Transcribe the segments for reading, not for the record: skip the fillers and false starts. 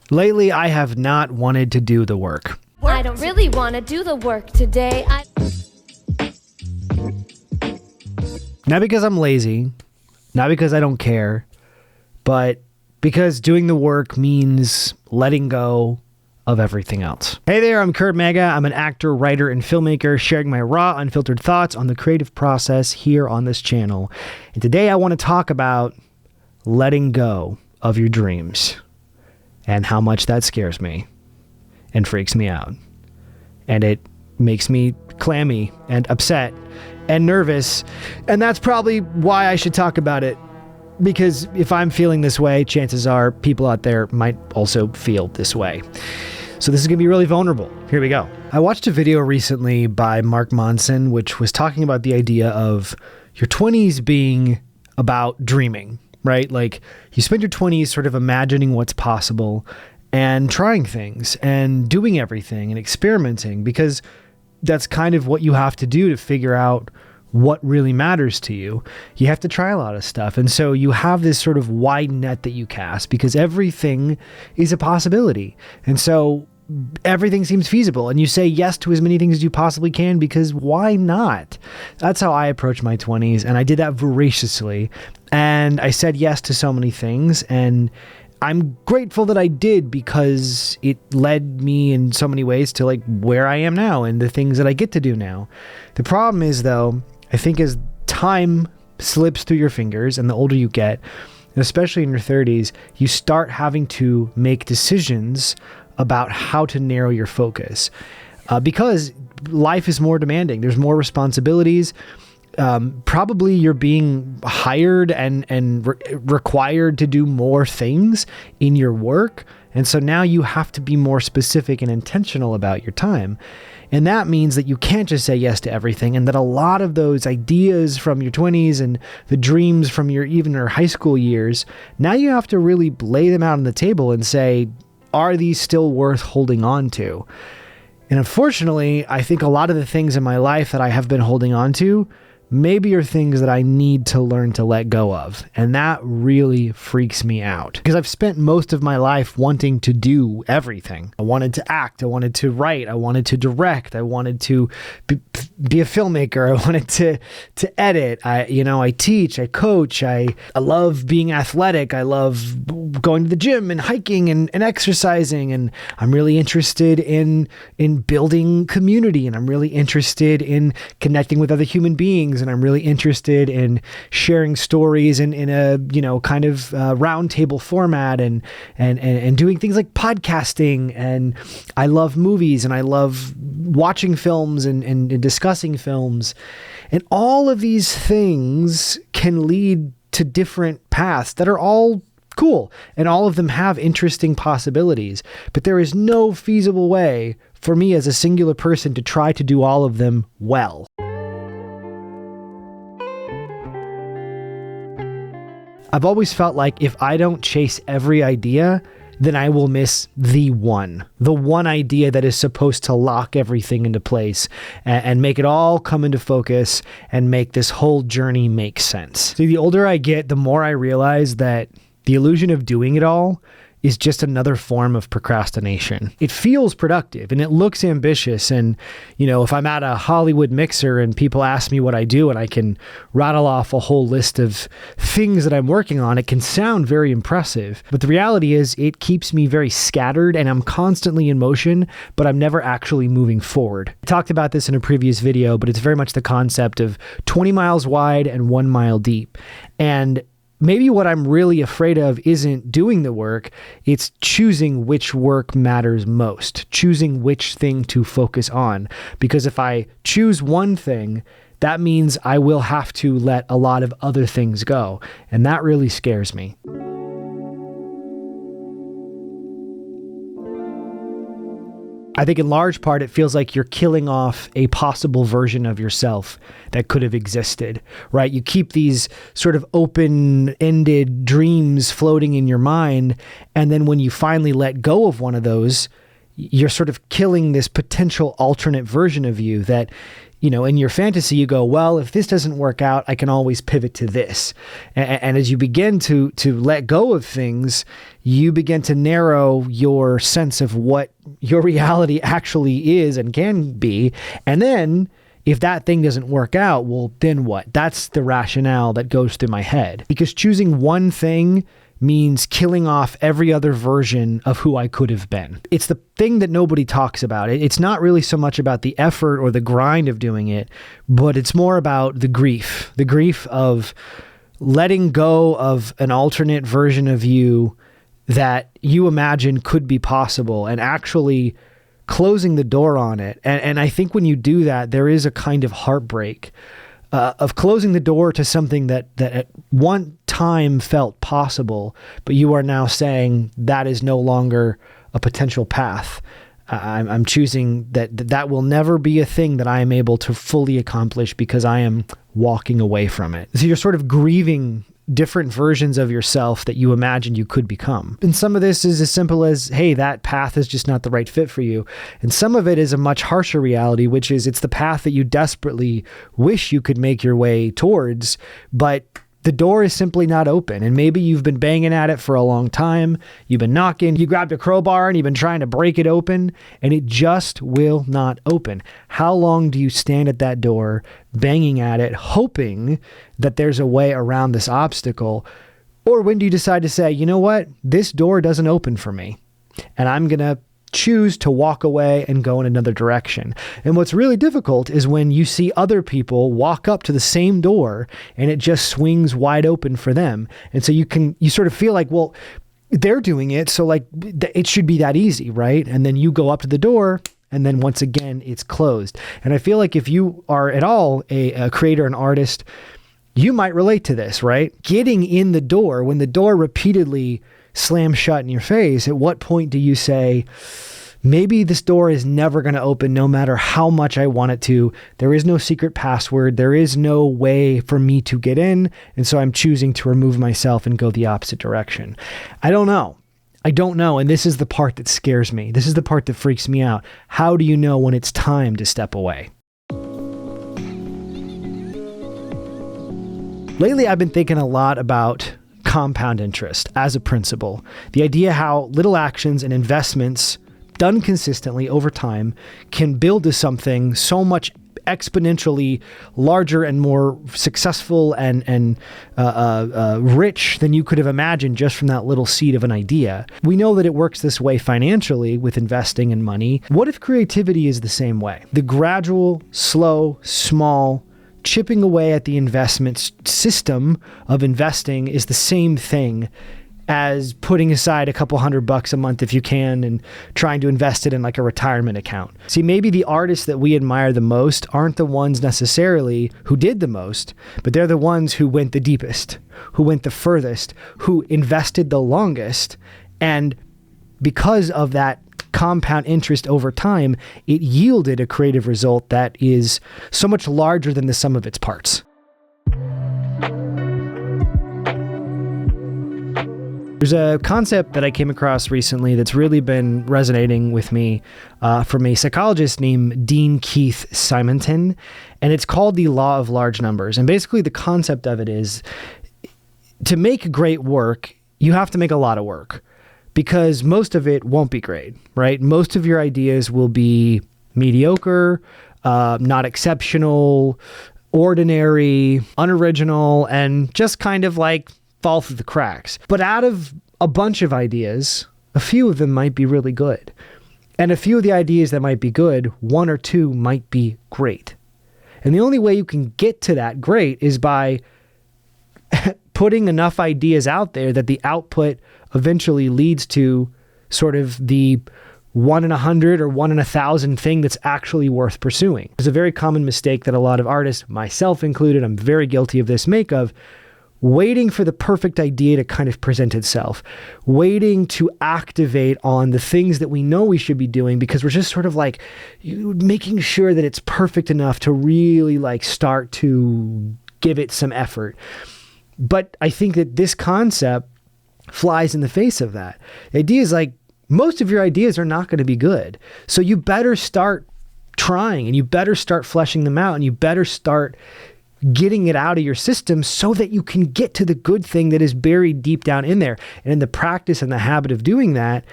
Lately, I have not wanted to do the work. I don't really want to do the work today. Not because I'm lazy, not because I don't care, but because doing the work means letting go of everything else. Hey there, I'm Kurt Mega. I'm an actor, writer, and filmmaker sharing my raw, unfiltered thoughts on the creative process here on this channel. And today I want to talk about letting go of your dreams and how much that scares me and freaks me out. And it makes me clammy and upset and nervous. And that's probably why I should talk about it. Because if I'm feeling this way, chances are people out there might also feel this way. So this is going to be really vulnerable. Here we go. I watched a video recently by Mark Monson, which was talking about the idea of your 20s being about dreaming, right? Like you spend your 20s sort of imagining what's possible and trying things and doing everything and experimenting, because that's kind of what you have to do to figure out what really matters to you. You have to try a lot of stuff. And so you have this sort of wide net that you cast because everything is a possibility. And so everything seems feasible and you say yes to as many things as you possibly can because why not? That's how I approach my 20s. And I did that voraciously. And I said yes to so many things. And I'm grateful that I did because it led me in so many ways to like where I am now and the things that I get to do now. The problem is though, I think as time slips through your fingers and the older you get, especially in your 30s, you start having to make decisions about how to narrow your focus because life is more demanding. There's more responsibilities. Probably you're being hired and required to do more things in your work. And so now you have to be more specific and intentional about your time. And that means that you can't just say yes to everything, and that a lot of those ideas from your 20s and the dreams from your high school years, now you have to really lay them out on the table and say, are these still worth holding on to? And unfortunately, I think a lot of the things in my life that I have been holding on to maybe are things that I need to learn to let go of. And that really freaks me out because I've spent most of my life wanting to do everything. I wanted to act. I wanted to write. I wanted to direct. I wanted to be a filmmaker. I wanted to edit. I teach, I coach. I love being athletic. I love going to the gym and hiking and exercising. And I'm really interested in building community. And I'm really interested in connecting with other human beings. And I'm really interested in sharing stories in a kind of round table format and doing things like podcasting. And I love movies and I love watching films and discussing films. And all of these things can lead to different paths that are all cool, and all of them have interesting possibilities. But there is no feasible way for me as a singular person to try to do all of them well. I've always felt like if I don't chase every idea, then I will miss the one idea that is supposed to lock everything into place and make it all come into focus and make this whole journey make sense. See, the older I get, the more I realize that the illusion of doing it all is just another form of procrastination. It feels productive and it looks ambitious. And, if I'm at a Hollywood mixer and people ask me what I do and I can rattle off a whole list of things that I'm working on, it can sound very impressive. But the reality is it keeps me very scattered and I'm constantly in motion, but I'm never actually moving forward. I talked about this in a previous video, but it's very much the concept of 20 miles wide and 1 mile deep. And maybe what I'm really afraid of isn't doing the work, it's choosing which work matters most, choosing which thing to focus on. Because if I choose one thing, that means I will have to let a lot of other things go. And that really scares me. I think in large part, it feels like you're killing off a possible version of yourself that could have existed, right? You keep these sort of open-ended dreams floating in your mind. And then when you finally let go of one of those, you're sort of killing this potential alternate version of you that in your fantasy, you go, well, if this doesn't work out, I can always pivot to this. And as you begin to let go of things, you begin to narrow your sense of what your reality actually is and can be. And then if that thing doesn't work out, well, then what? That's the rationale that goes through my head. Because choosing one thing means killing off every other version of who I could have been. It's the thing that nobody talks about. It's not really so much about the effort or the grind of doing it, but it's more about the grief of letting go of an alternate version of you that you imagine could be possible and actually closing the door on it. And I think when you do that, there is a kind of heartbreak of closing the door to something that at one time felt possible, but you are now saying that is no longer a potential path. I'm choosing that will never be a thing that I am able to fully accomplish because I am walking away from it. So you're sort of grieving different versions of yourself that you imagined you could become. And some of this is as simple as, hey, that path is just not the right fit for you. And some of it is a much harsher reality, which is it's the path that you desperately wish you could make your way towards, but the door is simply not open. And maybe you've been banging at it for a long time. You've been knocking, you grabbed a crowbar and you've been trying to break it open and it just will not open. How long do you stand at that door, banging at it, hoping that there's a way around this obstacle? Or when do you decide to say, you know what, this door doesn't open for me and I'm going to choose to walk away and go in another direction? And what's really difficult is when you see other people walk up to the same door and it just swings wide open for them. And so you sort of feel like, well, they're doing it, so like it should be that easy, right? And then you go up to the door and then once again, it's closed. And I feel like if you are at all a creator, an artist, you might relate to this, right? Getting in the door, when the door repeatedly slam shut in your face, at what point do you say, maybe this door is never going to open no matter how much I want it to. There is no secret password. There is no way for me to get in. And so I'm choosing to remove myself and go the opposite direction. I don't know. And this is the part that scares me. This is the part that freaks me out. How do you know when it's time to step away? Lately, I've been thinking a lot about compound interest as a principle. The idea how little actions and investments done consistently over time can build to something so much exponentially larger and more successful and rich than you could have imagined just from that little seed of an idea. We know that it works this way financially with investing in money. What if creativity is the same way? The gradual, slow, small, chipping away at the investment system of investing is the same thing as putting aside a couple $100 a month if you can and trying to invest it in like a retirement account. See, maybe the artists that we admire the most aren't the ones necessarily who did the most, but they're the ones who went the deepest, who went the furthest, who invested the longest. And because of that compound interest over time, it yielded a creative result that is so much larger than the sum of its parts. There's a concept that I came across recently that's really been resonating with me from a psychologist named Dean Keith Simonton, and it's called the law of large numbers. And basically the concept of it is to make great work, you have to make a lot of work because most of it won't be great, right? Most of your ideas will be mediocre, not exceptional, ordinary, unoriginal, and just kind of like fall through the cracks. But out of a bunch of ideas, a few of them might be really good. And a few of the ideas that might be good, one or two might be great. And the only way you can get to that great is by putting enough ideas out there that the output eventually leads to sort of the 1 in 100 or 1 in 1,000 thing that's actually worth pursuing. It's a very common mistake that a lot of artists, myself included, I'm very guilty of this, make of waiting for the perfect idea to kind of present itself, waiting to activate on the things that we know we should be doing because we're just sort of like making sure that it's perfect enough to really like start to give it some effort. But I think that this concept flies in the face of that. The idea is like most of your ideas are not going to be good. So you better start trying, and you better start fleshing them out, and you better start getting it out of your system so that you can get to the good thing that is buried deep down in there. And in the practice and the habit of doing that,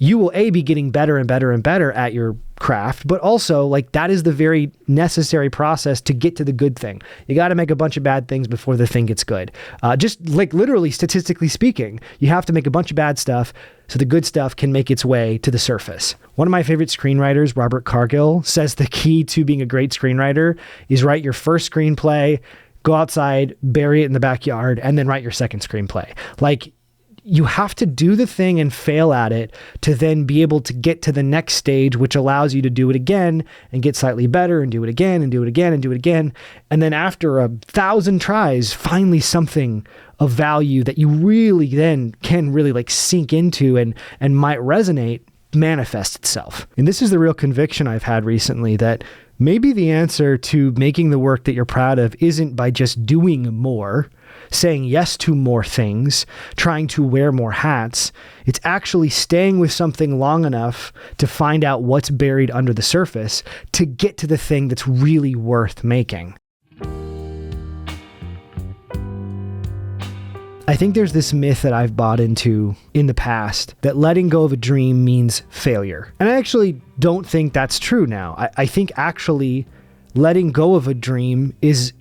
you will be getting better and better and better at your craft, but also like that is the very necessary process to get to the good thing. You got to make a bunch of bad things before the thing gets good. Just like literally statistically speaking, you have to make a bunch of bad stuff so the good stuff can make its way to the surface. One of my favorite screenwriters, Robert Cargill, says the key to being a great screenwriter is write your first screenplay, go outside, bury it in the backyard, and then write your second screenplay. Like, you have to do the thing and fail at it to then be able to get to the next stage, which allows you to do it again and get slightly better and do it again and do it again and do it again. And then after 1,000 tries, finally something of value that you really then can really like sink into and might resonate manifest itself. And this is the real conviction I've had recently, that maybe the answer to making the work that you're proud of isn't by just doing more, saying yes to more things, trying to wear more hats. It's actually staying with something long enough to find out what's buried under the surface to get to the thing that's really worth making. I think there's this myth that I've bought into in the past that letting go of a dream means failure. And I actually don't think that's true now. I think actually letting go of a dream is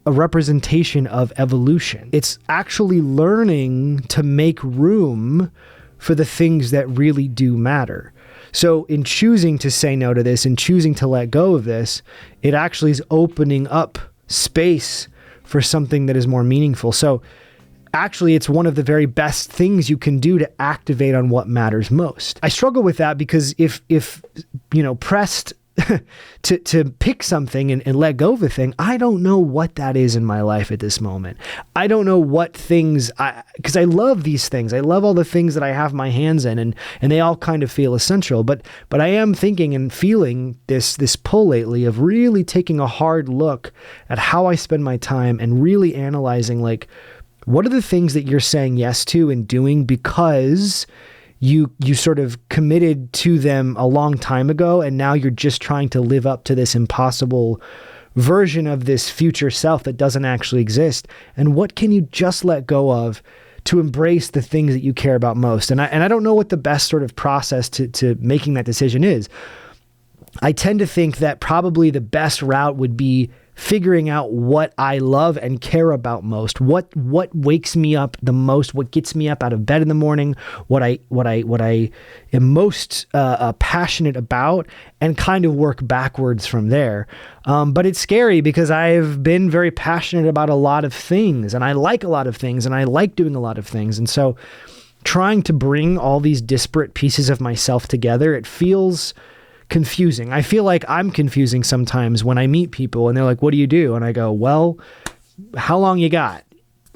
a representation of evolution. It's actually learning to make room for the things that really do matter. So in choosing to say no to this and choosing to let go of this, it actually is opening up space for something that is more meaningful. So actually, it's one of the very best things you can do to activate on what matters most. I struggle with that because if pressed to pick something and let go of a thing, I don't know what that is in my life at this moment. I don't know what things, because I love these things. I love all the things that I have my hands in, and they all kind of feel essential. But I am thinking and feeling this pull lately of really taking a hard look at how I spend my time and really analyzing, like, what are the things that you're saying yes to and doing because you sort of committed to them a long time ago, and now you're just trying to live up to this impossible version of this future self that doesn't actually exist? And what can you just let go of to embrace the things that you care about most? And I don't know what the best sort of process to making that decision is. I tend to think that probably the best route would be figuring out what I love and care about most, what wakes me up the most, what gets me up out of bed in the morning, what I am most passionate about, and kind of work backwards from there. But it's scary because I've been very passionate about a lot of things, and I like a lot of things, and I like doing a lot of things. And so trying to bring all these disparate pieces of myself together, it feels confusing. I feel like I'm confusing sometimes when I meet people and they're like, what do you do? And I go, well, how long you got?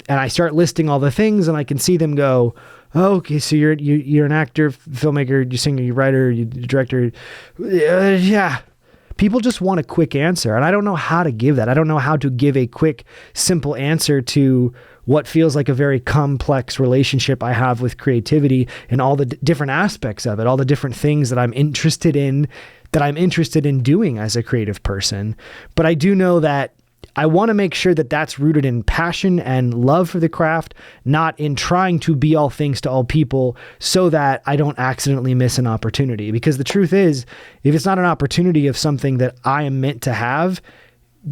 And I start listing all the things, and I can see them go, oh, okay, so you're an actor, filmmaker, you singer, you writer, you director. Yeah. People just want a quick answer, and I don't know how to give that. I don't know how to give a quick, simple answer to what feels like a very complex relationship I have with creativity and all the different aspects of it, all the different things that I'm interested in doing as a creative person. But I do know that I want to make sure that that's rooted in passion and love for the craft, not in trying to be all things to all people so that I don't accidentally miss an opportunity. Because the truth is, if it's not an opportunity of something that I am meant to have,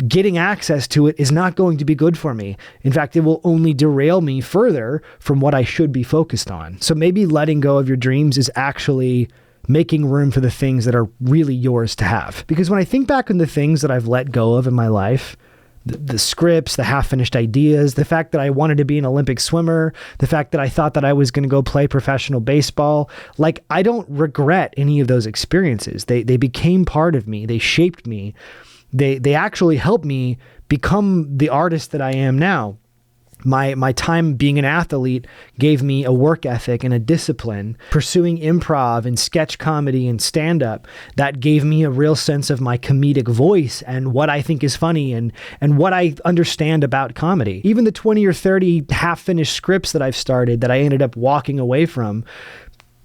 getting access to it is not going to be good for me. In fact, it will only derail me further from what I should be focused on. So maybe letting go of your dreams is actually making room for the things that are really yours to have. Because when I think back on the things that I've let go of in my life, the scripts, the half-finished ideas, the fact that I wanted to be an Olympic swimmer, the fact that I thought that I was going to go play professional baseball, like, I don't regret any of those experiences. They became part of me. They shaped me. They actually helped me become the artist that I am now. My time being an athlete gave me a work ethic and a discipline. Pursuing improv and sketch comedy and stand-up, that gave me a real sense of my comedic voice and what I think is funny and what I understand about comedy. Even the 20 or 30 half-finished scripts that I've started that I ended up walking away from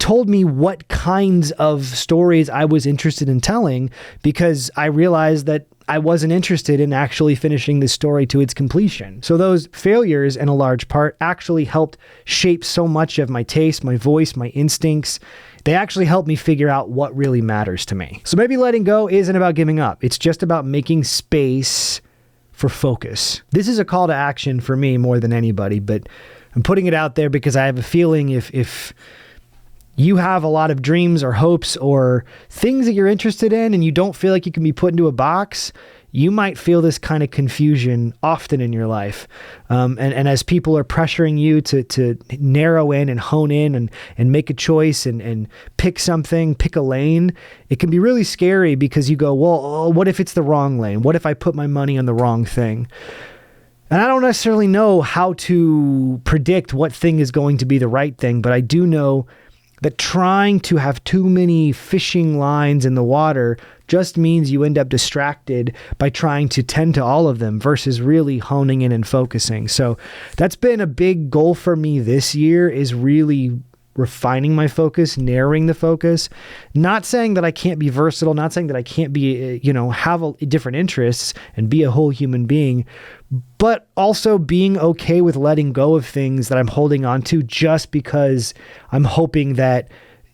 told me what kinds of stories I was interested in telling, because I realized that I wasn't interested in actually finishing this story to its completion. So those failures, in a large part, actually helped shape so much of my taste, my voice, my instincts. They actually helped me figure out what really matters to me. So maybe letting go isn't about giving up. It's just about making space for focus. This is a call to action for me more than anybody, but I'm putting it out there because I have a feeling if you have a lot of dreams or hopes or things that you're interested in and you don't feel like you can be put into a box, you might feel this kind of confusion often in your life. And as people are pressuring you to narrow in and hone in and make a choice and pick something, pick a lane, it can be really scary because you go, well, what if it's the wrong lane? What if I put my money on the wrong thing? And I don't necessarily know how to predict what thing is going to be the right thing, but I do know that trying to have too many fishing lines in the water just means you end up distracted by trying to tend to all of them versus really honing in and focusing. So that's been a big goal for me this year, is really refining my focus, narrowing the focus. Not saying that I can't be versatile, not saying that I can't be, have different interests and be a whole human being, but also being okay with letting go of things that I'm holding on to just because I'm hoping that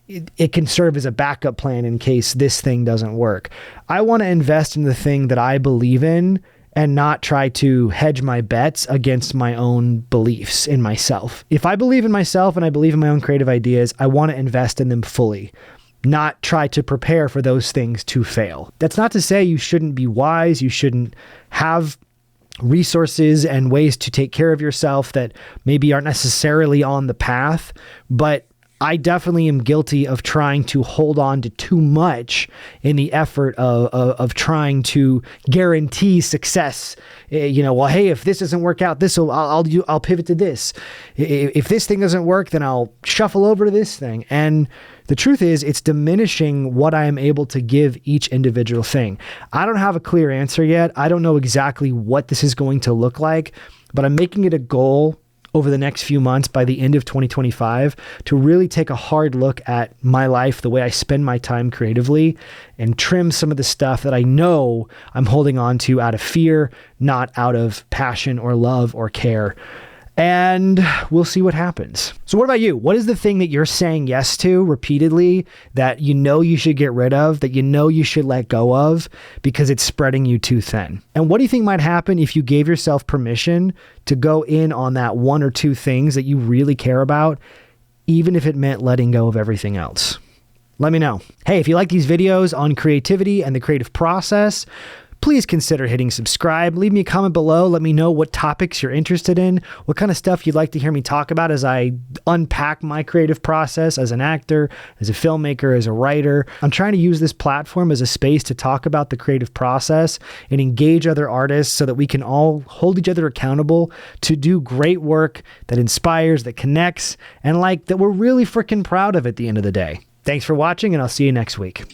it can serve as a backup plan in case this thing doesn't work. I want to invest in the thing that I believe in and not try to hedge my bets against my own beliefs in myself. If I believe in myself and I believe in my own creative ideas, I want to invest in them fully, not try to prepare for those things to fail. That's not to say you shouldn't be wise, you shouldn't have resources and ways to take care of yourself that maybe aren't necessarily on the path, but I definitely am guilty of trying to hold on to too much in the effort of trying to guarantee success. Well, hey, if this doesn't work out, I'll pivot to this. If this thing doesn't work, then I'll shuffle over to this thing. And the truth is, it's diminishing what I am able to give each individual thing. I don't have a clear answer yet. I don't know exactly what this is going to look like, but I'm making it a goal over the next few months, by the end of 2025, to really take a hard look at my life, the way I spend my time creatively, and trim some of the stuff that I know I'm holding on to out of fear, not out of passion or love or care. And we'll see what happens. So what about you? What is the thing that you're saying yes to repeatedly that you know you should get rid of, that you know you should let go of because it's spreading you too thin? And what do you think might happen if you gave yourself permission to go in on that one or two things that you really care about, even if it meant letting go of everything else? Let me know. Hey, if you like these videos on creativity and the creative process, please consider hitting subscribe. Leave me a comment below. Let me know what topics you're interested in, what kind of stuff you'd like to hear me talk about as I unpack my creative process as an actor, as a filmmaker, as a writer. I'm trying to use this platform as a space to talk about the creative process and engage other artists so that we can all hold each other accountable to do great work that inspires, that connects, and that we're really freaking proud of at the end of the day. Thanks for watching, and I'll see you next week.